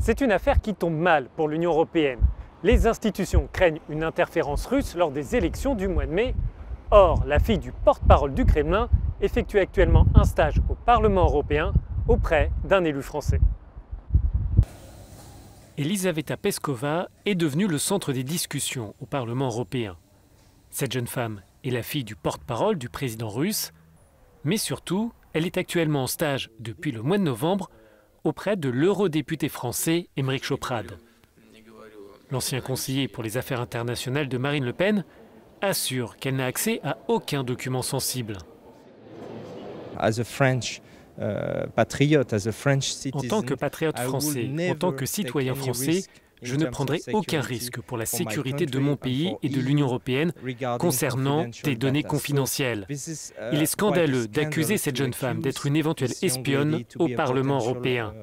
C'est une affaire qui tombe mal pour l'Union européenne. Les institutions craignent une interférence russe lors des élections du mois de mai. Or, la fille du porte-parole du Kremlin effectue actuellement un stage au Parlement européen auprès d'un élu français. Elisaveta Peskova est devenue le centre des discussions au Parlement européen. Cette jeune femme est la fille du porte-parole du président russe, mais surtout, elle est actuellement en stage depuis le mois de novembre auprès de l'eurodéputé français Aymeric Choprade. L'ancien conseiller pour les affaires internationales de Marine Le Pen assure qu'elle n'a accès à aucun document sensible. En tant que patriote français, en tant que citoyen français, je ne prendrai aucun risque pour la sécurité de mon pays et de l'Union européenne concernant des données confidentielles. Il est scandaleux d'accuser cette jeune femme d'être une éventuelle espionne au Parlement européen.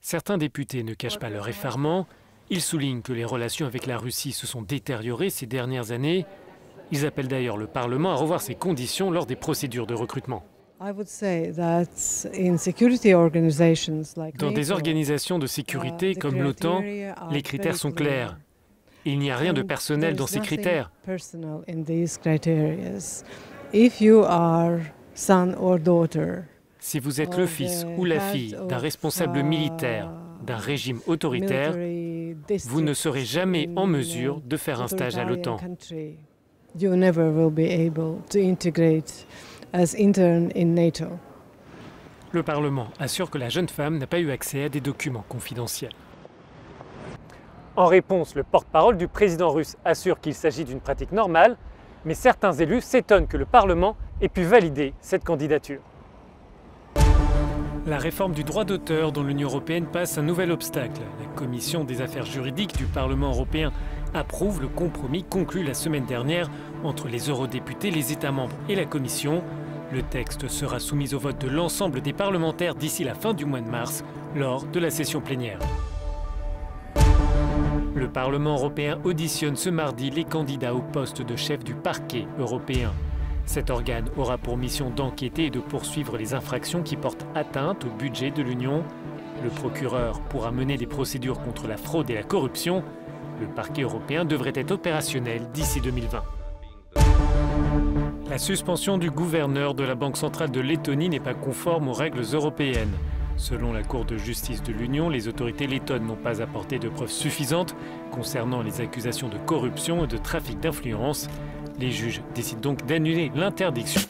Certains députés ne cachent pas leur effarement. Ils soulignent que les relations avec la Russie se sont détériorées ces dernières années. Ils appellent d'ailleurs le Parlement à revoir ses conditions lors des procédures de recrutement. Dans des organisations de sécurité comme l'OTAN, les critères sont clairs. Il n'y a rien de personnel dans ces critères. Si vous êtes le fils ou la fille d'un responsable militaire, d'un régime autoritaire, vous ne serez jamais en mesure de faire un stage à l'OTAN. Le Parlement assure que la jeune femme n'a pas eu accès à des documents confidentiels. En réponse, le porte-parole du président russe assure qu'il s'agit d'une pratique normale, mais certains élus s'étonnent que le Parlement ait pu valider cette candidature. La réforme du droit d'auteur dans l'Union européenne passe un nouvel obstacle. La Commission des affaires juridiques du Parlement européen approuve le compromis conclu la semaine dernière entre les eurodéputés, les États membres et la Commission. Le texte sera soumis au vote de l'ensemble des parlementaires d'ici la fin du mois de mars, lors de la session plénière. Le Parlement européen auditionne ce mardi les candidats au poste de chef du parquet européen. Cet organe aura pour mission d'enquêter et de poursuivre les infractions qui portent atteinte au budget de l'Union. Le procureur pourra mener des procédures contre la fraude et la corruption. Le parquet européen devrait être opérationnel d'ici 2020. La suspension du gouverneur de la Banque centrale de Lettonie n'est pas conforme aux règles européennes. Selon la Cour de justice de l'Union, les autorités lettonnes n'ont pas apporté de preuves suffisantes concernant les accusations de corruption et de trafic d'influence. Les juges décident donc d'annuler l'interdiction.